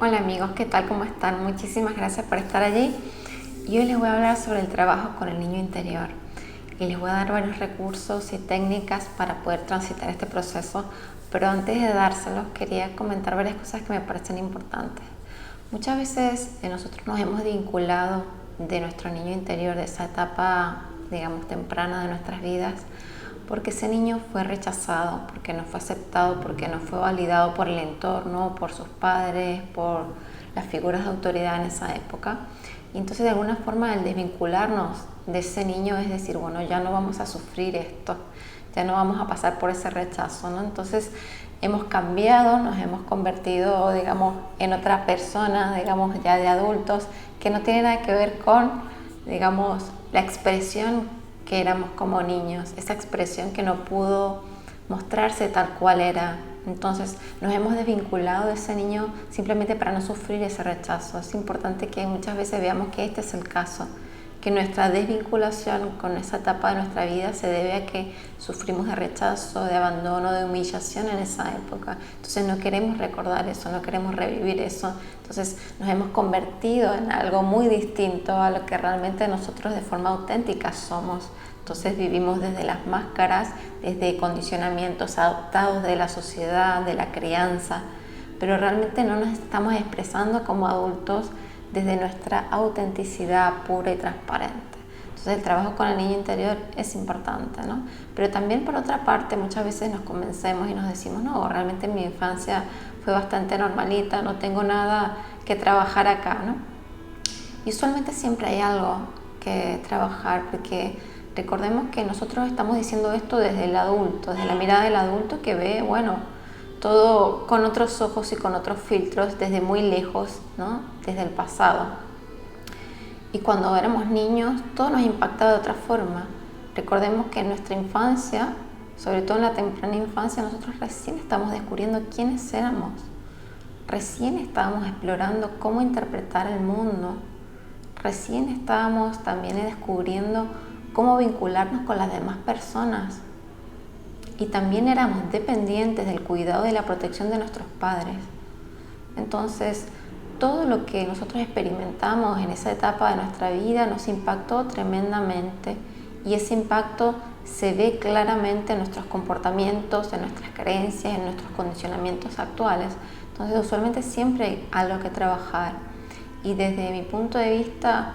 Hola amigos, ¿qué tal? ¿Cómo están? Muchísimas gracias por estar allí. Y hoy les voy a hablar sobre el trabajo con el niño interior. Y les voy a dar varios recursos y técnicas para poder transitar este proceso. Pero antes de dárselos, quería comentar varias cosas que me parecen importantes. Muchas veces nosotros nos hemos vinculado de nuestro niño interior, de esa etapa, digamos, temprana de nuestras vidas, porque ese niño fue rechazado, porque no fue aceptado, porque no fue validado por el entorno, por sus padres, por las figuras de autoridad en esa época. Y entonces de alguna forma el desvincularnos de ese niño es decir, bueno, ya no vamos a sufrir esto, ya no vamos a pasar por ese rechazo, ¿no? Entonces hemos cambiado, nos hemos convertido, digamos, en otra persona, digamos, ya de adultos, que no tiene nada que ver con, digamos, la expresión que éramos como niños, esa expresión que no pudo mostrarse tal cual era. Entonces nos hemos desvinculado de ese niño simplemente para no sufrir ese rechazo. Es importante que muchas veces veamos que este es el caso, que nuestra desvinculación con esa etapa de nuestra vida se debe a que sufrimos de rechazo, de abandono, de humillación en esa época. Entonces no queremos recordar eso, no queremos revivir eso. Entonces nos hemos convertido en algo muy distinto a lo que realmente nosotros de forma auténtica somos. Entonces vivimos desde las máscaras, desde condicionamientos adoptados de la sociedad, de la crianza, pero realmente no nos estamos expresando como adultos desde nuestra autenticidad pura y transparente. Entonces el trabajo con el niño interior es importante, ¿no? Pero también por otra parte muchas veces nos convencemos y nos decimos, no, realmente mi infancia fue bastante normalita, no tengo nada que trabajar acá, ¿no? Y usualmente siempre hay algo que trabajar, porque recordemos que nosotros estamos diciendo esto desde el adulto, desde la mirada del adulto que ve, bueno, todo con otros ojos y con otros filtros desde muy lejos, ¿no? Desde el pasado. Y cuando éramos niños, todo nos impactaba de otra forma. Recordemos que en nuestra infancia, sobre todo en la temprana infancia, nosotros recién estábamos descubriendo quiénes éramos. Recién estábamos explorando cómo interpretar el mundo. Recién estábamos también descubriendo cómo vincularnos con las demás personas. Y también éramos dependientes del cuidado y la protección de nuestros padres. Entonces, todo lo que nosotros experimentamos en esa etapa de nuestra vida nos impactó tremendamente, y ese impacto se ve claramente en nuestros comportamientos, en nuestras creencias, en nuestros condicionamientos actuales. Entonces, usualmente siempre hay algo que trabajar, y desde mi punto de vista,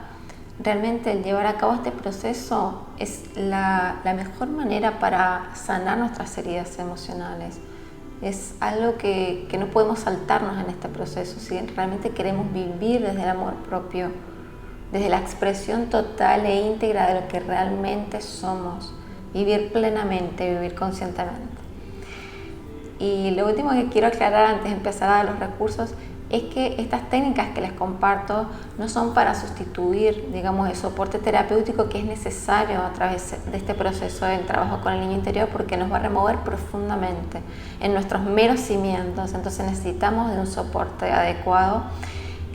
realmente el llevar a cabo este proceso es la mejor manera para sanar nuestras heridas emocionales. Es algo que no podemos saltarnos en este proceso si realmente queremos vivir desde el amor propio, desde la expresión total e íntegra de lo que realmente somos, vivir plenamente, vivir conscientemente. Y lo último que quiero aclarar antes de empezar a dar los recursos es que estas técnicas que les comparto no son para sustituir, digamos, el soporte terapéutico que es necesario a través de este proceso del trabajo con el niño interior, porque nos va a remover profundamente en nuestros meros cimientos. Entonces necesitamos de un soporte adecuado,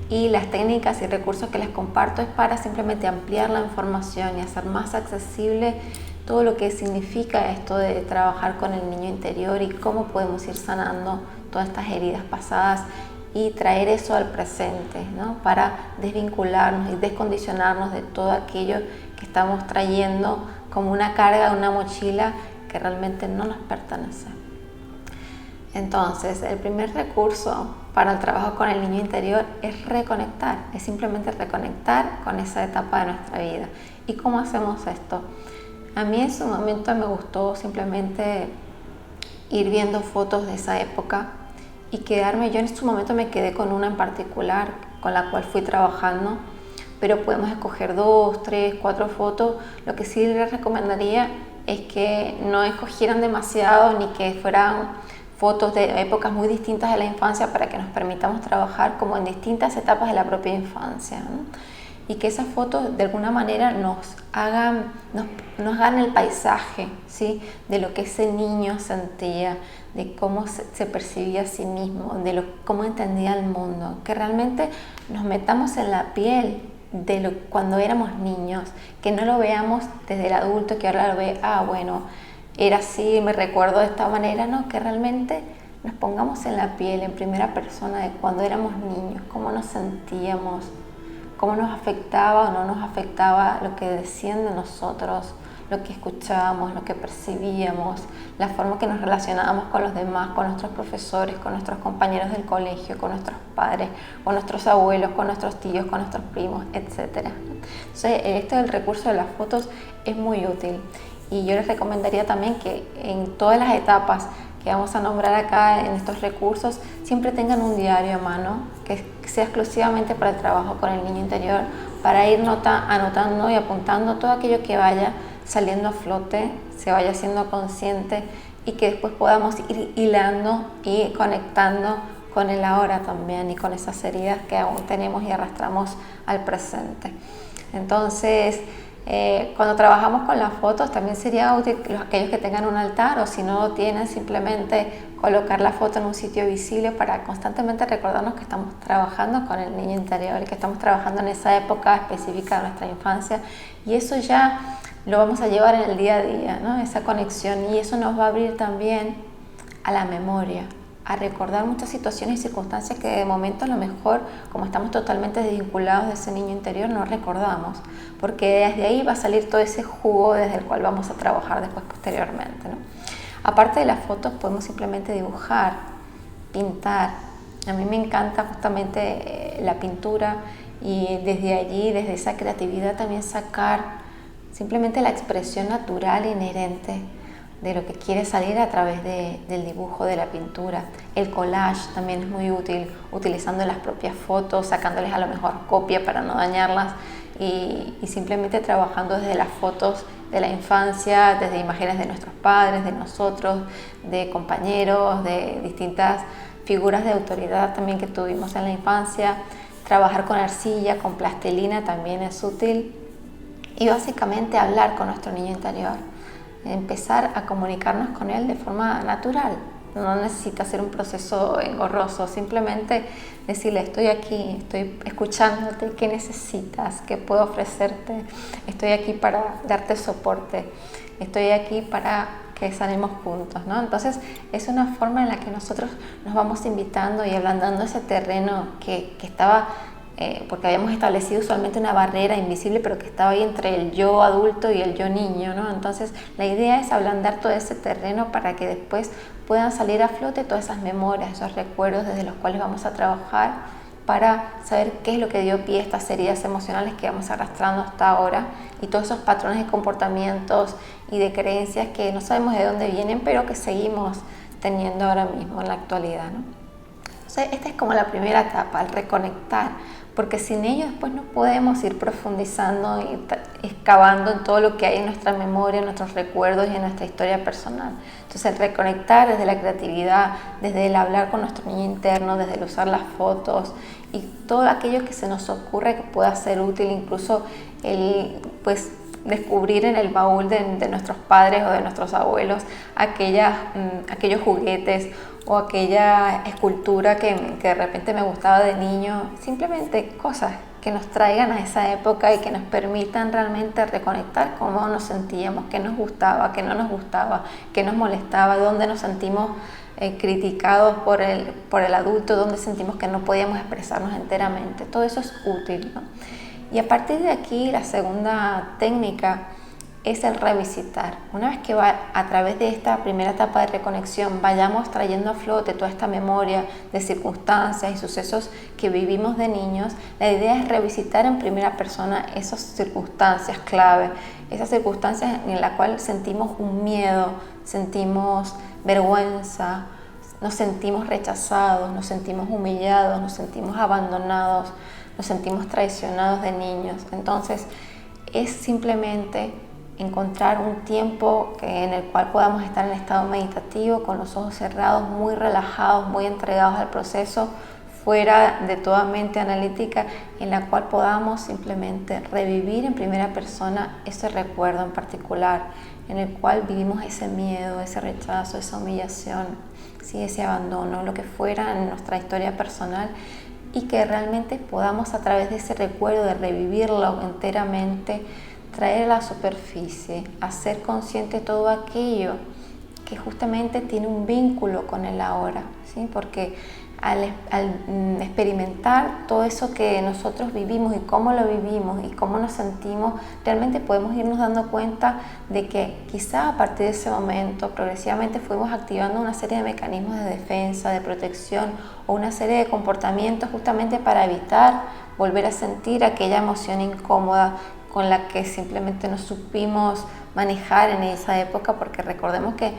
y las técnicas y recursos que les comparto es para simplemente ampliar la información y hacer más accesible todo lo que significa esto de trabajar con el niño interior y cómo podemos ir sanando todas estas heridas pasadas y traer eso al presente, ¿no? Para desvincularnos y descondicionarnos de todo aquello que estamos trayendo como una carga, una mochila que realmente no nos pertenece. Entonces, el primer recurso para el trabajo con el niño interior es reconectar, es simplemente reconectar con esa etapa de nuestra vida. ¿Y cómo hacemos esto? A mí en su momento me gustó simplemente ir viendo fotos de esa época y quedarme, yo en su momento me quedé con una en particular con la cual fui trabajando, pero podemos escoger 2, 3, 4 fotos. Lo que sí les recomendaría es que no escogieran demasiado ni que fueran fotos de épocas muy distintas de la infancia, para que nos permitamos trabajar como en distintas etapas de la propia infancia, ¿no? Y que esas fotos de alguna manera nos hagan el paisaje, ¿sí? De lo que ese niño sentía, de cómo se percibía a sí mismo, de cómo entendía el mundo, que realmente nos metamos en la piel de cuando éramos niños, que no lo veamos desde el adulto que ahora lo ve, bueno, era así, me recuerdo de esta manera, no, que realmente nos pongamos en la piel, en primera persona, de cuando éramos niños, cómo nos sentíamos, cómo nos afectaba o no nos afectaba lo que decían de nosotros, lo que escuchábamos, lo que percibíamos, la forma que nos relacionábamos con los demás, con nuestros profesores, con nuestros compañeros del colegio, con nuestros padres, con nuestros abuelos, con nuestros tíos, con nuestros primos, etc. Entonces, esto del recurso de las fotos es muy útil, y yo les recomendaría también que en todas las etapas que vamos a nombrar acá en estos recursos, siempre tengan un diario a mano que sea exclusivamente para el trabajo con el niño interior, para ir anotando y apuntando todo aquello que vaya saliendo a flote, se vaya siendo consciente, y que después podamos ir hilando y conectando con el ahora también, y con esas heridas que aún tenemos y arrastramos al presente. Entonces, cuando trabajamos con las fotos, también sería útil aquellos que tengan un altar, o si no lo tienen, simplemente colocar la foto en un sitio visible para constantemente recordarnos que estamos trabajando con el niño interior y que estamos trabajando en esa época específica de nuestra infancia, y eso ya lo vamos a llevar en el día a día, ¿no? Esa conexión, y eso nos va a abrir también a la memoria, a recordar muchas situaciones y circunstancias que de momento a lo mejor, como estamos totalmente desvinculados de ese niño interior, no recordamos, porque desde ahí va a salir todo ese jugo desde el cual vamos a trabajar después posteriormente, ¿no? Aparte de las fotos, podemos simplemente dibujar, pintar. A mí me encanta justamente la pintura, y desde allí, desde esa creatividad, también sacar simplemente la expresión natural inherente de lo que quiere salir a través del dibujo, de la pintura. El collage también es muy útil, utilizando las propias fotos, sacándoles a lo mejor copia para no dañarlas, y simplemente trabajando desde las fotos de la infancia, desde imágenes de nuestros padres, de nosotros, de compañeros, de distintas figuras de autoridad también que tuvimos en la infancia. Trabajar con arcilla, con plastilina también es útil. Y básicamente hablar con nuestro niño interior, empezar a comunicarnos con él de forma natural. No necesita ser un proceso engorroso, simplemente decirle: estoy aquí, estoy escuchándote, ¿qué necesitas? ¿Qué puedo ofrecerte? Estoy aquí para darte soporte, estoy aquí para que sanemos juntos, ¿no? Entonces es una forma en la que nosotros nos vamos invitando y ablandando ese terreno que estaba, porque habíamos establecido usualmente una barrera invisible, pero que estaba ahí entre el yo adulto y el yo niño, ¿no? Entonces la idea es ablandar todo ese terreno para que después puedan salir a flote todas esas memorias, esos recuerdos desde los cuales vamos a trabajar, para saber qué es lo que dio pie a estas heridas emocionales que vamos arrastrando hasta ahora, y todos esos patrones de comportamientos y de creencias que no sabemos de dónde vienen, pero que seguimos teniendo ahora mismo en la actualidad, ¿no? Entonces, esta es como la primera etapa, el reconectar, porque sin ello después no podemos ir profundizando y excavando en todo lo que hay en nuestra memoria, en nuestros recuerdos y en nuestra historia personal. Entonces, el reconectar desde la creatividad, desde el hablar con nuestro niño interno, desde el usar las fotos y todo aquello que se nos ocurre que pueda ser útil, incluso el descubrir en el baúl de nuestros padres o de nuestros abuelos aquellos juguetes o aquella escultura que de repente me gustaba de niño, simplemente cosas que nos traigan a esa época y que nos permitan realmente reconectar cómo nos sentíamos, qué nos gustaba, qué no nos gustaba, qué nos molestaba, dónde nos sentimos criticados por el adulto, dónde sentimos que no podíamos expresarnos enteramente. Todo eso es útil, ¿no? Y a partir de aquí, la segunda técnica es el revisitar. Una vez que a través de esta primera etapa de reconexión vayamos trayendo a flote toda esta memoria de circunstancias y sucesos que vivimos de niños, la idea es revisitar en primera persona esas circunstancias clave, esas circunstancias en las cuales sentimos un miedo, sentimos vergüenza, nos sentimos rechazados, nos sentimos humillados, nos sentimos abandonados, nos sentimos traicionados de niños. Entonces es simplemente encontrar un tiempo en el cual podamos estar en estado meditativo, con los ojos cerrados, muy relajados, muy entregados al proceso, fuera de toda mente analítica, en la cual podamos simplemente revivir en primera persona ese recuerdo en particular, en el cual vivimos ese miedo, ese rechazo, esa humillación, ¿sí? Ese abandono, lo que fuera en nuestra historia personal, y que realmente podamos, a través de ese recuerdo, de revivirlo enteramente, traer a la superficie, hacer consciente todo aquello que justamente tiene un vínculo con el ahora, ¿sí? Porque al experimentar todo eso que nosotros vivimos y cómo lo vivimos y cómo nos sentimos, realmente podemos irnos dando cuenta de que quizá a partir de ese momento progresivamente fuimos activando una serie de mecanismos de defensa, de protección o una serie de comportamientos justamente para evitar volver a sentir aquella emoción incómoda con la que simplemente no supimos manejar en esa época, porque recordemos que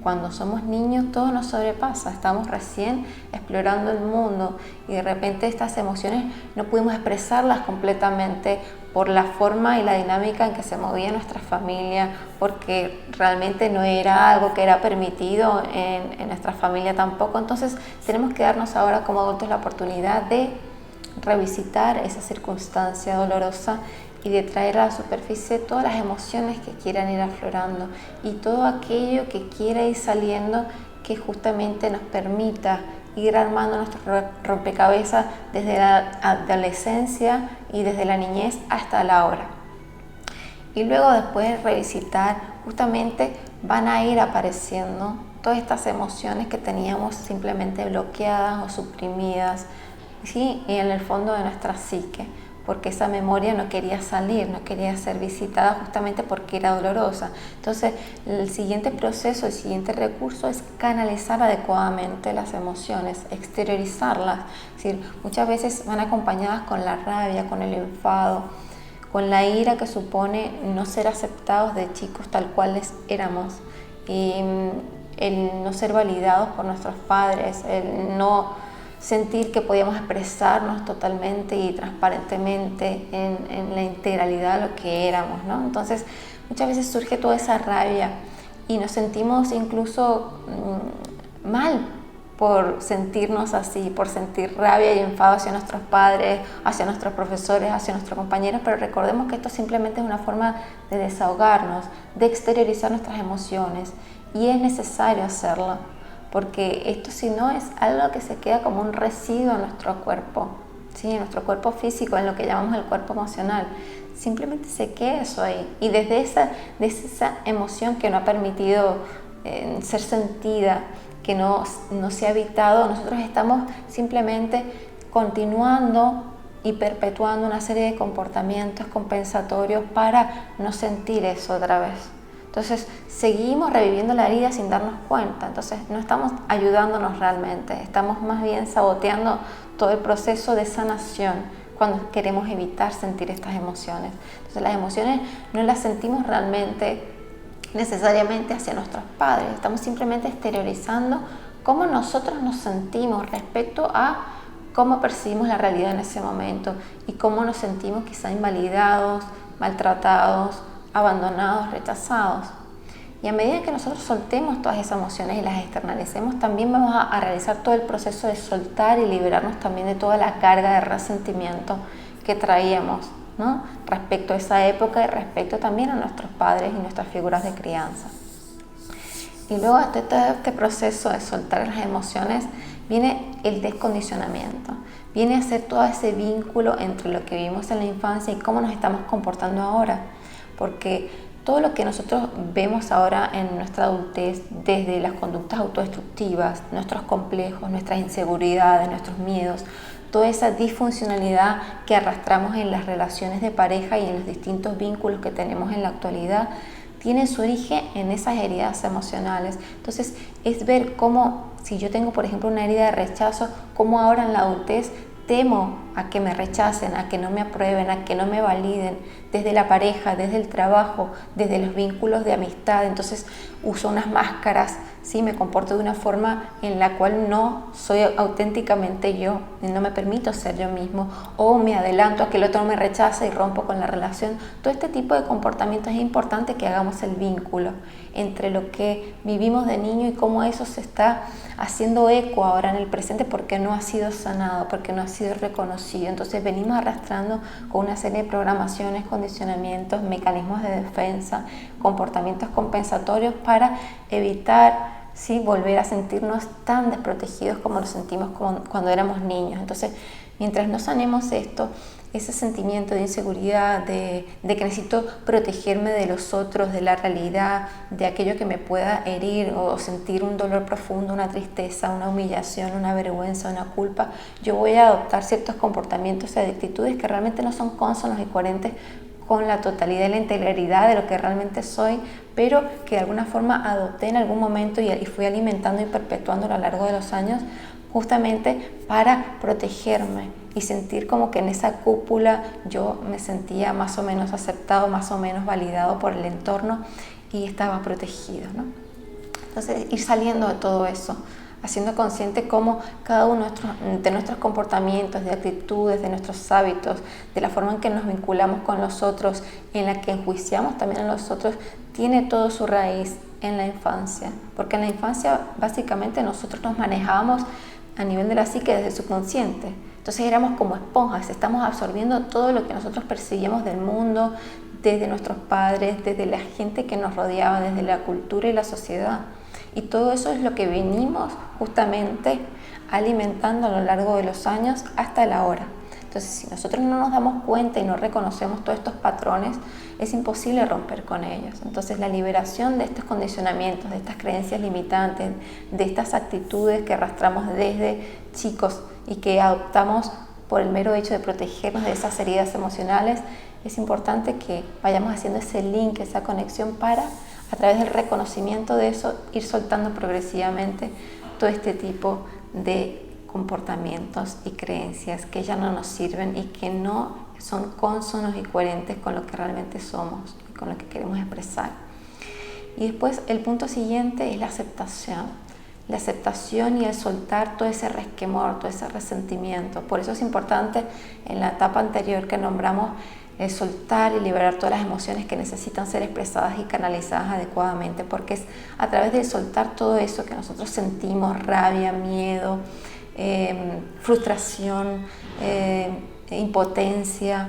cuando somos niños todo nos sobrepasa, estamos recién explorando el mundo y de repente estas emociones no pudimos expresarlas completamente por la forma y la dinámica en que se movía nuestra familia, porque realmente no era algo que era permitido en nuestra familia tampoco. Entonces tenemos que darnos ahora como adultos la oportunidad de revisitar esa circunstancia dolorosa y de traer a la superficie todas las emociones que quieran ir aflorando y todo aquello que quiera ir saliendo, que justamente nos permita ir armando nuestro rompecabezas desde la adolescencia y desde la niñez hasta la hora. Y luego, después de revisitar, justamente van a ir apareciendo todas estas emociones que teníamos simplemente bloqueadas o suprimidas, ¿sí? Y en el fondo de nuestra psique, porque esa memoria no quería salir, no quería ser visitada justamente porque era dolorosa. Entonces, el siguiente proceso, el siguiente recurso es canalizar adecuadamente las emociones, exteriorizarlas. Es decir, muchas veces van acompañadas con la rabia, con el enfado, con la ira que supone no ser aceptados de chicos tal cuales éramos, y el no ser validados por nuestros padres, el no sentir que podíamos expresarnos totalmente y transparentemente en la integralidad de lo que éramos, ¿no? Entonces, muchas veces surge toda esa rabia y nos sentimos incluso mal por sentirnos así, por sentir rabia y enfado hacia nuestros padres, hacia nuestros profesores, hacia nuestros compañeros, pero recordemos que esto simplemente es una forma de desahogarnos, de exteriorizar nuestras emociones, y es necesario hacerlo, porque esto, si no, es algo que se queda como un residuo en nuestro cuerpo, ¿sí? En nuestro cuerpo físico, en lo que llamamos el cuerpo emocional. Simplemente se queda eso ahí, y desde esa emoción que no ha permitido ser sentida, que no se ha evitado, nosotros estamos simplemente continuando y perpetuando una serie de comportamientos compensatorios para no sentir eso otra vez. Entonces seguimos reviviendo la herida sin darnos cuenta. Entonces no estamos ayudándonos realmente, estamos más bien saboteando todo el proceso de sanación cuando queremos evitar sentir estas emociones. Entonces las emociones no las sentimos realmente necesariamente hacia nuestros padres, estamos simplemente exteriorizando cómo nosotros nos sentimos respecto a cómo percibimos la realidad en ese momento y cómo nos sentimos quizá invalidados, maltratados, abandonados, rechazados. Y a medida que nosotros soltemos todas esas emociones y las externalicemos, también vamos a realizar todo el proceso de soltar y liberarnos también de toda la carga de resentimiento que traíamos, ¿no? Respecto a esa época y respecto también a nuestros padres y nuestras figuras de crianza. Y luego de todo este proceso de soltar las emociones viene el descondicionamiento, viene a ser todo ese vínculo entre lo que vivimos en la infancia y cómo nos estamos comportando ahora, porque todo lo que nosotros vemos ahora en nuestra adultez, desde las conductas autodestructivas, nuestros complejos, nuestras inseguridades, nuestros miedos, toda esa disfuncionalidad que arrastramos en las relaciones de pareja y en los distintos vínculos que tenemos en la actualidad, tiene su origen en esas heridas emocionales. Entonces es ver cómo, si yo tengo por ejemplo una herida de rechazo, cómo ahora en la adultez temo a que me rechacen, a que no me aprueben, a que no me validen, desde la pareja, desde el trabajo, desde los vínculos de amistad. Entonces uso unas máscaras, ¿sí? Me comporto de una forma en la cual no soy auténticamente yo, no me permito ser yo mismo, o me adelanto a que el otro me rechaza y rompo con la relación. Todo este tipo de comportamientos es importante que hagamos el vínculo entre lo que vivimos de niño y cómo eso se está haciendo eco ahora en el presente, porque no ha sido sanado, porque no ha sido reconocido. Entonces venimos arrastrando con una serie de programaciones, condicionamientos, mecanismos de defensa, comportamientos compensatorios para evitar ¿sí? Volver a sentirnos tan desprotegidos como nos sentimos cuando éramos niños. Entonces, mientras no sanemos esto, ese sentimiento de inseguridad, de que necesito protegerme de los otros, de la realidad, de aquello que me pueda herir o sentir un dolor profundo, una tristeza, una humillación, una vergüenza, una culpa, yo voy a adoptar ciertos comportamientos y actitudes que realmente no son cónsonos y coherentes con la totalidad y la integridad de lo que realmente soy, pero que de alguna forma adopté en algún momento y fui alimentando y perpetuando a lo largo de los años, justamente para protegerme y sentir como que en esa cúpula yo me sentía más o menos aceptado, más o menos validado por el entorno y estaba protegido, ¿no? Entonces, ir saliendo de todo eso, haciendo consciente cómo cada uno de nuestros comportamientos, de actitudes, de nuestros hábitos, de la forma en que nos vinculamos con los otros, en la que enjuiciamos también a los otros, tiene todo su raíz en la infancia. Porque en la infancia básicamente nosotros nos manejábamos a nivel de la psique desde el subconsciente. Entonces éramos como esponjas, estamos absorbiendo todo lo que nosotros percibíamos del mundo, desde nuestros padres, desde la gente que nos rodeaba, desde la cultura y la sociedad. Y todo eso es lo que venimos justamente alimentando a lo largo de los años hasta la hora. Entonces, si nosotros no nos damos cuenta y no reconocemos todos estos patrones, es imposible romper con ellos. Entonces, la liberación de estos condicionamientos, de estas creencias limitantes, de estas actitudes que arrastramos desde chicos y que adoptamos por el mero hecho de protegernos de esas heridas emocionales, es importante que vayamos haciendo ese link, esa conexión para, a través del reconocimiento de eso, ir soltando progresivamente todo este tipo de comportamientos y creencias que ya no nos sirven y que no son cónsonos y coherentes con lo que realmente somos y con lo que queremos expresar. Y después el punto siguiente es la aceptación. La aceptación y el soltar todo ese resquemor, todo ese resentimiento. Por eso es importante en la etapa anterior que nombramos soltar y liberar todas las emociones que necesitan ser expresadas y canalizadas adecuadamente, porque es a través de soltar todo eso que nosotros sentimos, rabia, miedo, frustración, impotencia,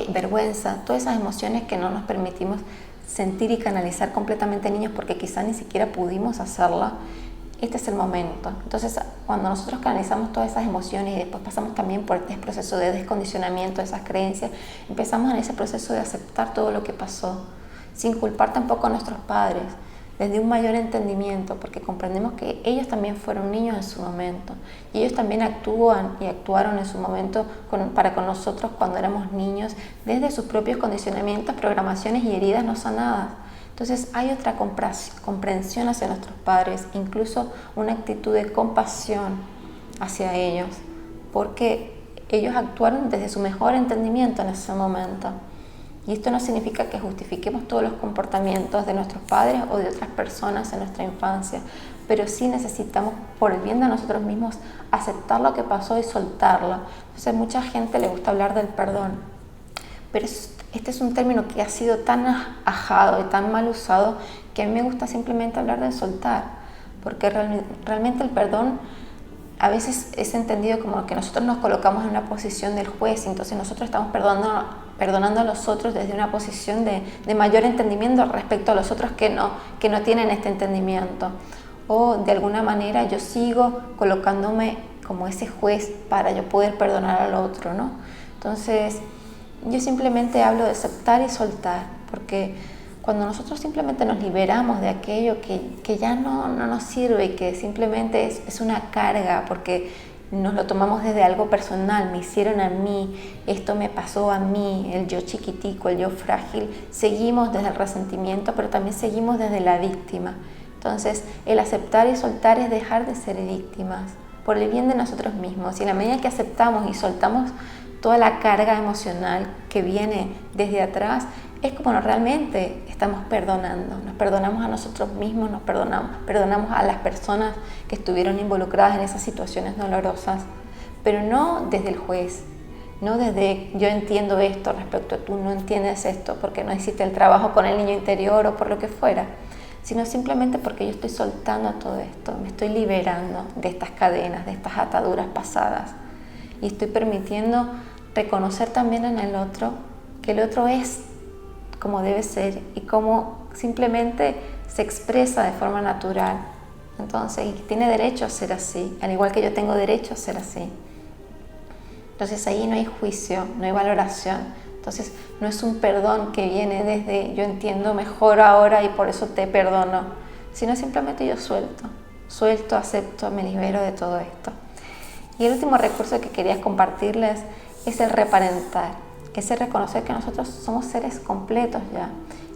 vergüenza, todas esas emociones que no nos permitimos sentir y canalizar completamente niños porque quizá ni siquiera pudimos hacerla. Este es el momento. Entonces, cuando nosotros canalizamos todas esas emociones y después pasamos también por este proceso de descondicionamiento de esas creencias, empezamos en ese proceso de aceptar todo lo que pasó, sin culpar tampoco a nuestros padres, desde un mayor entendimiento, porque comprendemos que ellos también fueron niños en su momento y ellos también actúan y actuaron en su momento para con nosotros cuando éramos niños, desde sus propios condicionamientos, programaciones y heridas no sanadas. Entonces hay otra comprensión hacia nuestros padres, incluso una actitud de compasión hacia ellos, porque ellos actuaron desde su mejor entendimiento en ese momento. Y esto no significa que justifiquemos todos los comportamientos de nuestros padres o de otras personas en nuestra infancia, pero sí necesitamos, por el bien de nosotros mismos, aceptar lo que pasó y soltarlo. Entonces, a mucha gente le gusta hablar del perdón, pero este es un término que ha sido tan ajado y tan mal usado que a mí me gusta simplemente hablar de soltar, porque realmente el perdón a veces es entendido como que nosotros nos colocamos en una posición del juez y entonces nosotros estamos perdonando a los otros desde una posición de mayor entendimiento respecto a los otros que no tienen este entendimiento. O de alguna manera yo sigo colocándome como ese juez para yo poder perdonar al otro, ¿no? Entonces, yo simplemente hablo de aceptar y soltar, porque cuando nosotros simplemente nos liberamos de aquello que ya no nos sirve y que simplemente es una carga, porque nos lo tomamos desde algo personal, me hicieron a mí, esto me pasó a mí, el yo chiquitico, el yo frágil, seguimos desde el resentimiento, pero también seguimos desde la víctima. Entonces, el aceptar y soltar es dejar de ser víctimas, por el bien de nosotros mismos. Y en la medida que aceptamos y soltamos toda la carga emocional que viene desde atrás, es como realmente estamos perdonando. Nos perdonamos a nosotros mismos, nos perdonamos a las personas que estuvieron involucradas en esas situaciones dolorosas, pero no desde el juez, no desde yo entiendo esto respecto a tú no entiendes esto porque no hiciste el trabajo con el niño interior o por lo que fuera, sino simplemente porque yo estoy soltando todo esto, me estoy liberando de estas cadenas, de estas ataduras pasadas y estoy permitiendo reconocer también en el otro que el otro es como debe ser y como simplemente se expresa de forma natural Entonces, y tiene derecho a ser así, al igual que yo tengo derecho a ser así. Entonces ahí no hay juicio, no hay valoración. Entonces no es un perdón que viene desde yo entiendo mejor ahora y por eso te perdono, sino simplemente yo suelto, acepto, me libero de todo esto. Y el último recurso que quería compartirles es el reparentar, es el reconocer que nosotros somos seres completos ya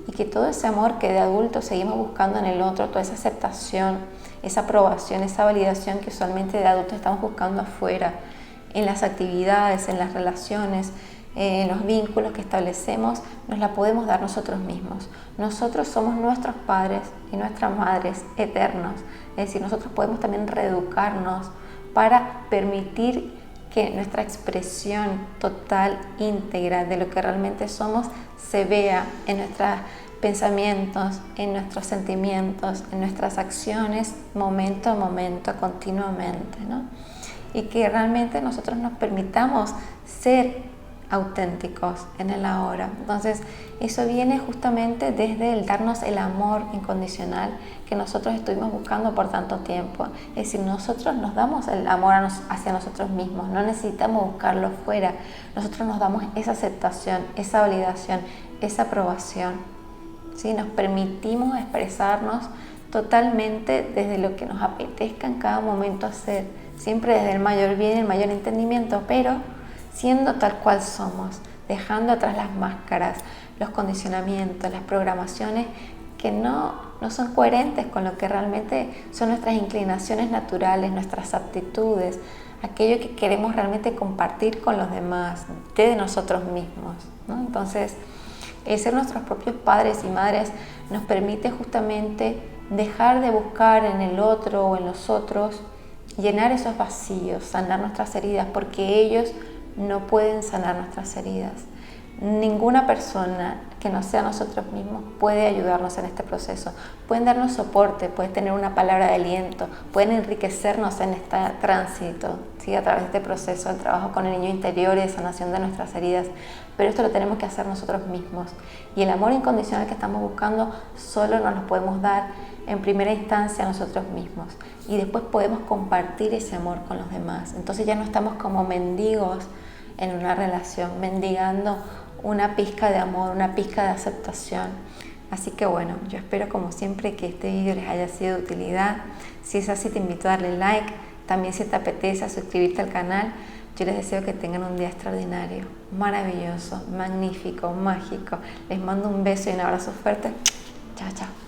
y que todo ese amor que de adultos seguimos buscando en el otro, toda esa aceptación, esa aprobación, esa validación que usualmente de adultos estamos buscando afuera, en las actividades, en las relaciones, en los vínculos que establecemos, nos la podemos dar nosotros mismos. Nosotros somos nuestros padres y nuestras madres eternos. Es decir, nosotros podemos también reeducarnos para permitir que nuestra expresión total, íntegra de lo que realmente somos se vea en nuestros pensamientos, en nuestros sentimientos, en nuestras acciones, momento a momento, continuamente, ¿no? Y que realmente nosotros nos permitamos ser auténticos en el ahora. Entonces, eso viene justamente desde el darnos el amor incondicional que nosotros estuvimos buscando por tanto tiempo. Es decir, nosotros nos damos el amor hacia nosotros mismos, no necesitamos buscarlo fuera. Nosotros nos damos esa aceptación, esa validación, esa aprobación. ¿Sí? Nos permitimos expresarnos totalmente desde lo que nos apetezca en cada momento hacer, siempre desde el mayor bien, el mayor entendimiento, pero siendo tal cual somos, dejando atrás las máscaras, los condicionamientos, las programaciones que no son coherentes con lo que realmente son nuestras inclinaciones naturales, nuestras aptitudes, aquello que queremos realmente compartir con los demás, de nosotros mismos, ¿no? Entonces, el ser nuestros propios padres y madres nos permite justamente dejar de buscar en el otro o en los otros, llenar esos vacíos, sanar nuestras heridas, porque ellos no pueden sanar nuestras heridas. Ninguna persona que no sea nosotros mismos puede ayudarnos en este proceso. Pueden darnos soporte, pueden tener una palabra de aliento, pueden enriquecernos en este tránsito, ¿sí? A través de este proceso, el trabajo con el niño interior y de sanación de nuestras heridas. Pero esto lo tenemos que hacer nosotros mismos. Y el amor incondicional que estamos buscando solo nos lo podemos dar en primera instancia a nosotros mismos. Y después podemos compartir ese amor con los demás. Entonces ya no estamos como mendigos en una relación, mendigando una pizca de amor, una pizca de aceptación. Así que bueno, yo espero como siempre que este vídeo les haya sido de utilidad. Si es así, te invito a darle like. También si te apetece a suscribirte al canal. Yo les deseo que tengan un día extraordinario, maravilloso, magnífico, mágico. Les mando un beso y un abrazo fuerte. Chao, chao.